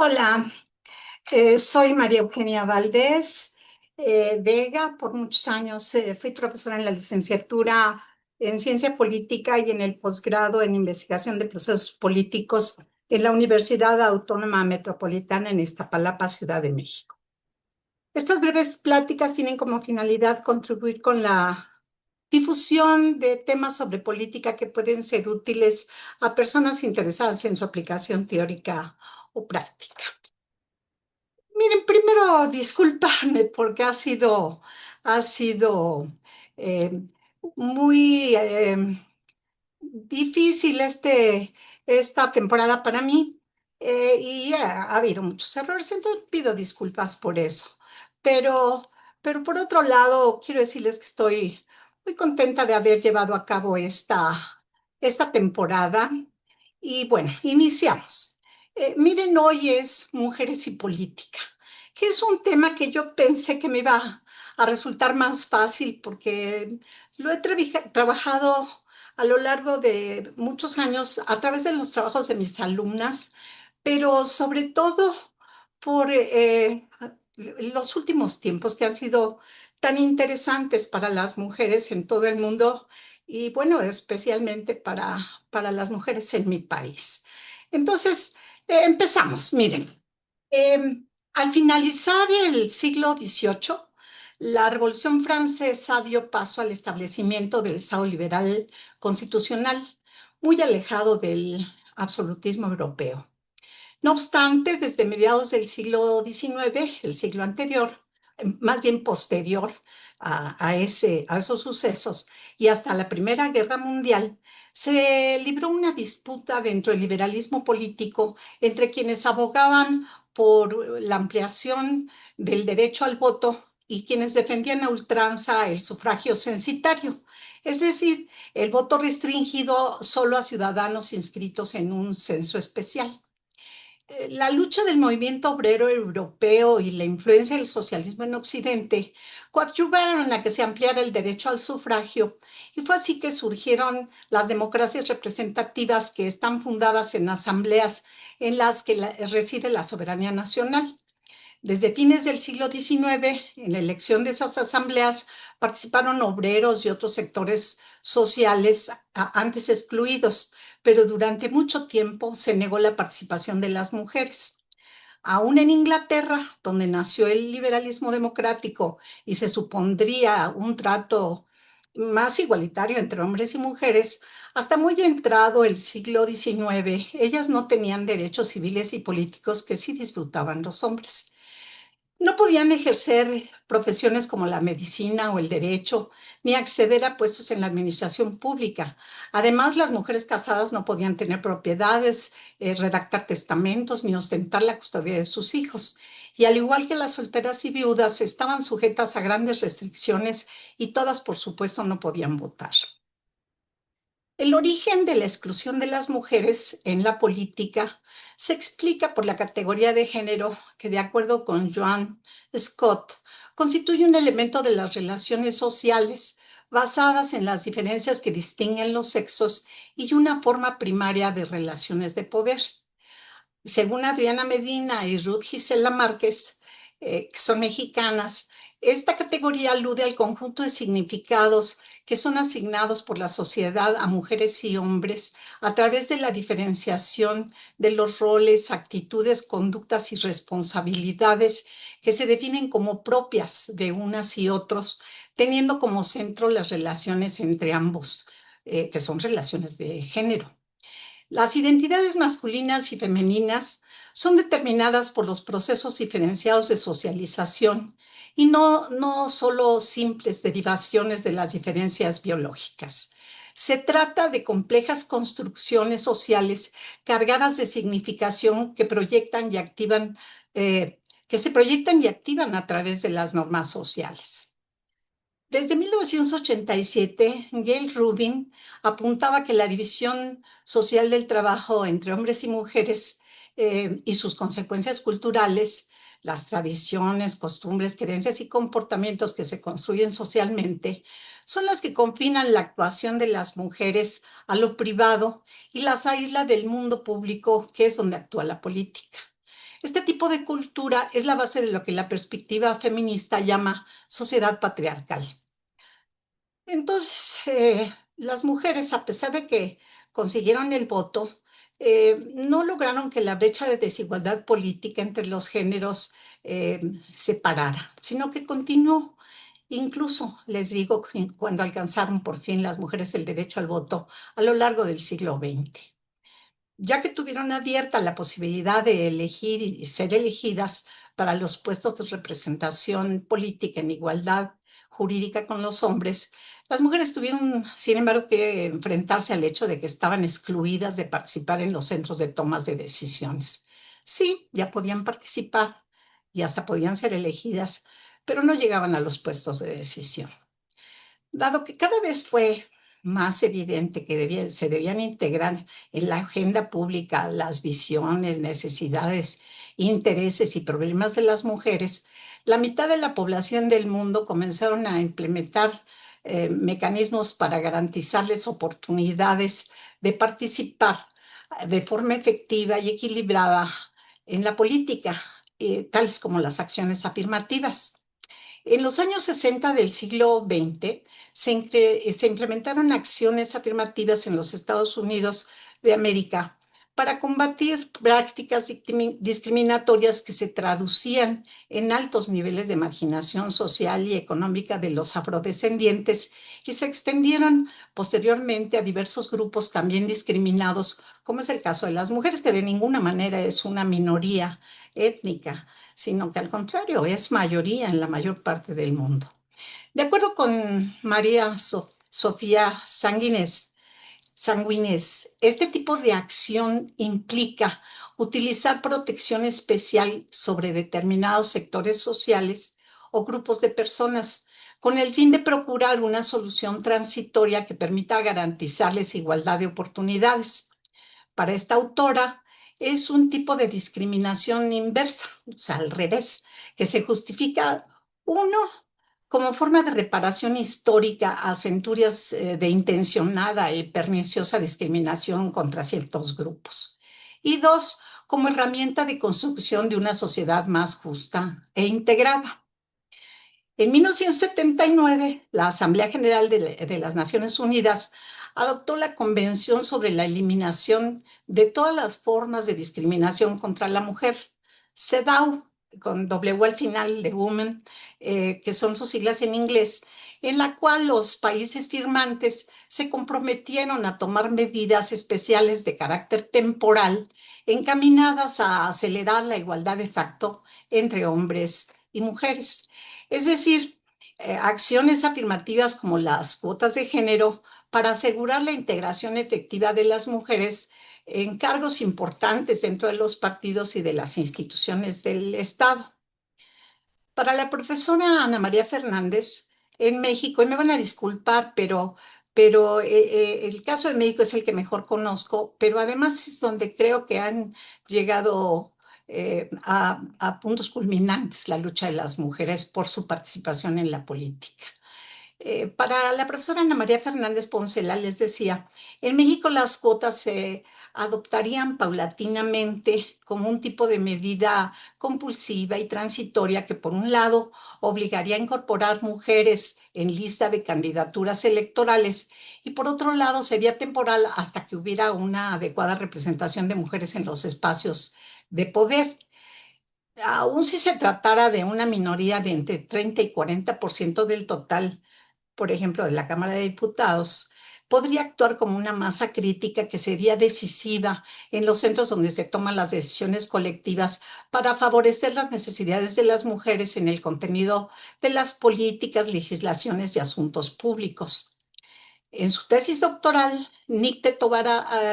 Hola, soy María Eugenia Valdés Vega. Por muchos años fui profesora en la licenciatura en Ciencia Política y en el posgrado en Investigación de Procesos Políticos en la Universidad Autónoma Metropolitana en Iztapalapa, Ciudad de México. Estas breves pláticas tienen como finalidad contribuir con la difusión de temas sobre política que pueden ser útiles a personas interesadas en su aplicación teórica o práctica. Miren, primero disculparme porque ha sido eh, muy difícil esta temporada para mí, y ha habido muchos errores, entonces pido disculpas por eso. Pero, pero por otro lado, quiero decirles que estoy muy contenta de haber llevado a cabo esta temporada. Y bueno, iniciamos. Miren, hoy es Mujeres y Política, que es un tema que yo pensé que me iba a resultar más fácil porque lo he trabajado a lo largo de muchos años a través de los trabajos de mis alumnas, pero sobre todo por los últimos tiempos que han sido tan interesantes para las mujeres en todo el mundo y bueno, especialmente para las mujeres en mi país. Entonces, empezamos. Miren, al finalizar el siglo XVIII, la Revolución Francesa dio paso al establecimiento del Estado liberal constitucional, muy alejado del absolutismo europeo. No obstante, desde mediados del siglo XIX, el siglo anterior, más bien posterior a esos sucesos, y hasta la Primera Guerra Mundial, se libró una disputa dentro del liberalismo político entre quienes abogaban por la ampliación del derecho al voto y quienes defendían a ultranza el sufragio censitario, es decir, el voto restringido solo a ciudadanos inscritos en un censo especial. La lucha del movimiento obrero europeo y la influencia del socialismo en Occidente coadyuvaron a que se ampliara el derecho al sufragio, y fue así que surgieron las democracias representativas, que están fundadas en asambleas en las que reside la soberanía nacional. Desde fines del siglo XIX, en la elección de esas asambleas participaron obreros y otros sectores sociales antes excluidos, pero durante mucho tiempo se negó la participación de las mujeres. Aún en Inglaterra, donde nació el liberalismo democrático y se supondría un trato más igualitario entre hombres y mujeres, hasta muy entrado el siglo XIX, ellas no tenían derechos civiles y políticos que sí disfrutaban los hombres. No podían ejercer profesiones como la medicina o el derecho, ni acceder a puestos en la administración pública. Además, las mujeres casadas no podían tener propiedades, redactar testamentos, ni ostentar la custodia de sus hijos. Y al igual que las solteras y viudas, estaban sujetas a grandes restricciones y todas, por supuesto, no podían votar. El origen de la exclusión de las mujeres en la política se explica por la categoría de género que, de acuerdo con Joan Scott, constituye un elemento de las relaciones sociales basadas en las diferencias que distinguen los sexos y una forma primaria de relaciones de poder. Según Adriana Medina y Ruth Gisela Márquez, que son mexicanas, esta categoría alude al conjunto de significados que son asignados por la sociedad a mujeres y hombres a través de la diferenciación de los roles, actitudes, conductas y responsabilidades que se definen como propias de unas y otros, teniendo como centro las relaciones entre ambos, que son relaciones de género. Las identidades masculinas y femeninas son determinadas por los procesos diferenciados de socialización y no solo simples derivaciones de las diferencias biológicas. Se trata de complejas construcciones sociales cargadas de significación que se proyectan y activan a través de las normas sociales. Desde 1987, Gail Rubin apuntaba que la división social del trabajo entre hombres y mujeres, y sus consecuencias culturales, las tradiciones, costumbres, creencias y comportamientos que se construyen socialmente, son las que confinan la actuación de las mujeres a lo privado y las aísla del mundo público, que es donde actúa la política. Este tipo de cultura es la base de lo que la perspectiva feminista llama sociedad patriarcal. Entonces, las mujeres, a pesar de que consiguieron el voto, no lograron que la brecha de desigualdad política entre los géneros se parara, sino que continuó. Incluso, les digo, cuando alcanzaron por fin las mujeres el derecho al voto a lo largo del siglo XX, ya que tuvieron abierta la posibilidad de elegir y ser elegidas para los puestos de representación política en igualdad jurídica con los hombres, las mujeres tuvieron, sin embargo, que enfrentarse al hecho de que estaban excluidas de participar en los centros de tomas de decisiones. Sí, ya podían participar y hasta podían ser elegidas, pero no llegaban a los puestos de decisión. Dado que cada vez fue más evidente que se debían integrar en la agenda pública las visiones, necesidades, intereses y problemas de las mujeres, la mitad de la población del mundo comenzaron a implementar mecanismos para garantizarles oportunidades de participar de forma efectiva y equilibrada en la política, tales como las acciones afirmativas. En los años 60 del siglo XX se implementaron acciones afirmativas en los Estados Unidos de América para combatir prácticas discriminatorias que se traducían en altos niveles de marginación social y económica de los afrodescendientes y se extendieron posteriormente a diversos grupos también discriminados, como es el caso de las mujeres, que de ninguna manera es una minoría étnica, sino que al contrario es mayoría en la mayor parte del mundo. De acuerdo con María Sofía Sanguines, este tipo de acción implica utilizar protección especial sobre determinados sectores sociales o grupos de personas con el fin de procurar una solución transitoria que permita garantizarles igualdad de oportunidades. Para esta autora es un tipo de discriminación inversa, o sea, al revés, que se justifica, uno, como forma de reparación histórica a centurias de intencionada y perniciosa discriminación contra ciertos grupos. Y dos, como herramienta de construcción de una sociedad más justa e integrada. En 1979, la Asamblea General de las Naciones Unidas adoptó la Convención sobre la Eliminación de todas las formas de discriminación contra la mujer, CEDAW, con W al final de Women, que son sus siglas en inglés, en la cual los países firmantes se comprometieron a tomar medidas especiales de carácter temporal encaminadas a acelerar la igualdad de facto entre hombres y mujeres. Es decir, acciones afirmativas como las cuotas de género para asegurar la integración efectiva de las mujeres en cargos importantes dentro de los partidos y de las instituciones del Estado. Para la profesora Ana María Fernández, en México, y me van a disculpar, pero el caso de México es el que mejor conozco, pero además es donde creo que han llegado a puntos culminantes la lucha de las mujeres por su participación en la política. Para la profesora Ana María Fernández Poncela les decía, en México las cuotas se adoptarían paulatinamente como un tipo de medida compulsiva y transitoria que por un lado obligaría a incorporar mujeres en lista de candidaturas electorales y por otro lado sería temporal hasta que hubiera una adecuada representación de mujeres en los espacios de poder. Aún si se tratara de una minoría de entre 30 y 40% del total, por ejemplo, de la Cámara de Diputados, podría actuar como una masa crítica que sería decisiva en los centros donde se toman las decisiones colectivas para favorecer las necesidades de las mujeres en el contenido de las políticas, legislaciones y asuntos públicos. En su tesis doctoral, Nicte Tobar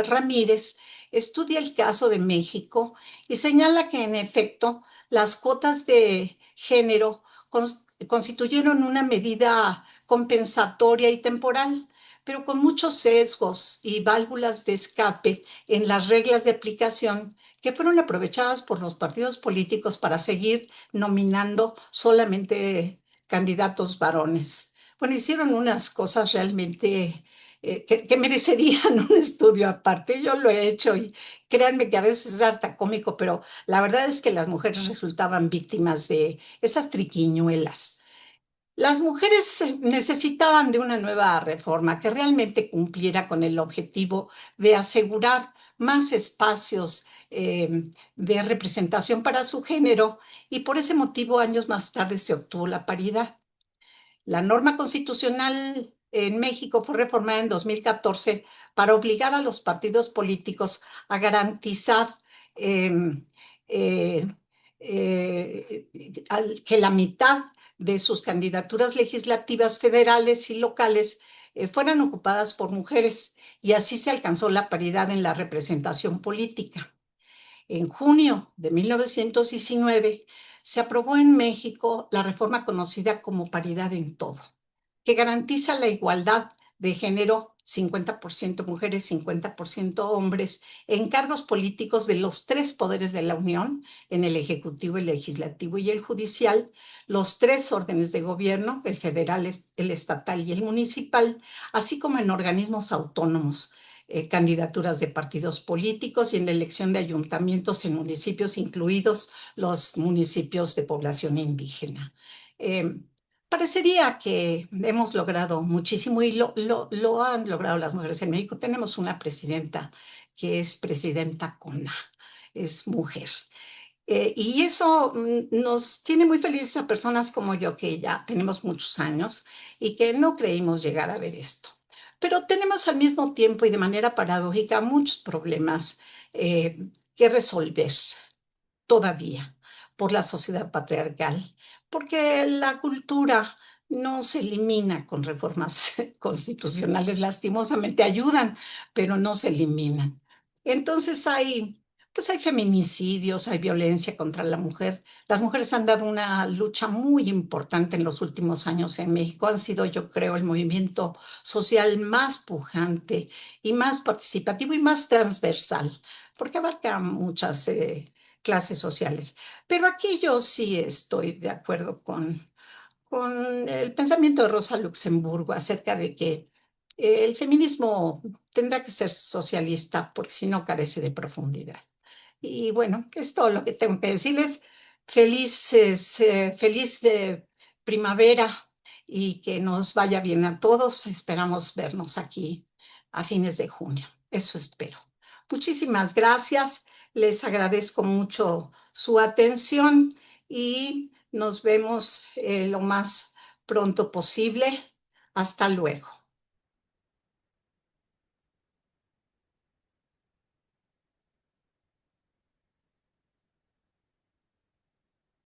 Ramírez estudia el caso de México y señala que, en efecto, las cuotas de género constituyeron una medida compensatoria y temporal, pero con muchos sesgos y válvulas de escape en las reglas de aplicación que fueron aprovechadas por los partidos políticos para seguir nominando solamente candidatos varones. Bueno, hicieron unas cosas realmente que merecerían un estudio aparte. Yo lo he hecho y créanme que a veces es hasta cómico, pero la verdad es que las mujeres resultaban víctimas de esas triquiñuelas. Las mujeres necesitaban de una nueva reforma que realmente cumpliera con el objetivo de asegurar más espacios de representación para su género y por ese motivo años más tarde se obtuvo la paridad. La norma constitucional en México fue reformada en 2014 para obligar a los partidos políticos a garantizar eh, eh, que la mitad de sus candidaturas legislativas federales y locales fueran ocupadas por mujeres y así se alcanzó la paridad en la representación política. En junio de 1919 se aprobó en México la reforma conocida como paridad en todo, que garantiza la igualdad de género 50% mujeres, 50% hombres, en cargos políticos de los tres poderes de la Unión, en el Ejecutivo, el Legislativo y el Judicial, los tres órdenes de gobierno, el federal, el estatal y el municipal, así como en organismos autónomos, candidaturas de partidos políticos y en la elección de ayuntamientos en municipios, incluidos los municipios de población indígena. Eh, Parecería que hemos logrado muchísimo y lo han logrado las mujeres en México. Tenemos una presidenta que es presidenta CONA, es mujer. Y eso nos tiene muy felices a personas como yo, que ya tenemos muchos años y que no creímos llegar a ver esto. Pero tenemos al mismo tiempo y de manera paradójica muchos problemas que resolver todavía por la sociedad patriarcal, porque la cultura no se elimina con reformas constitucionales, lastimosamente ayudan, pero no se eliminan. Entonces pues hay feminicidios, hay violencia contra la mujer. Las mujeres han dado una lucha muy importante en los últimos años en México. Han sido, yo creo, el movimiento social más pujante y más participativo y más transversal, porque abarca muchas clases sociales. Pero aquí yo sí estoy de acuerdo con el pensamiento de Rosa Luxemburgo acerca de que el feminismo tendrá que ser socialista porque si no carece de profundidad. Y bueno, que es todo lo que tengo que decirles. Feliz primavera y que nos vaya bien a todos. Esperamos vernos aquí a fines de junio. Eso espero. Muchísimas gracias. Les agradezco mucho su atención y nos vemos lo más pronto posible. Hasta luego.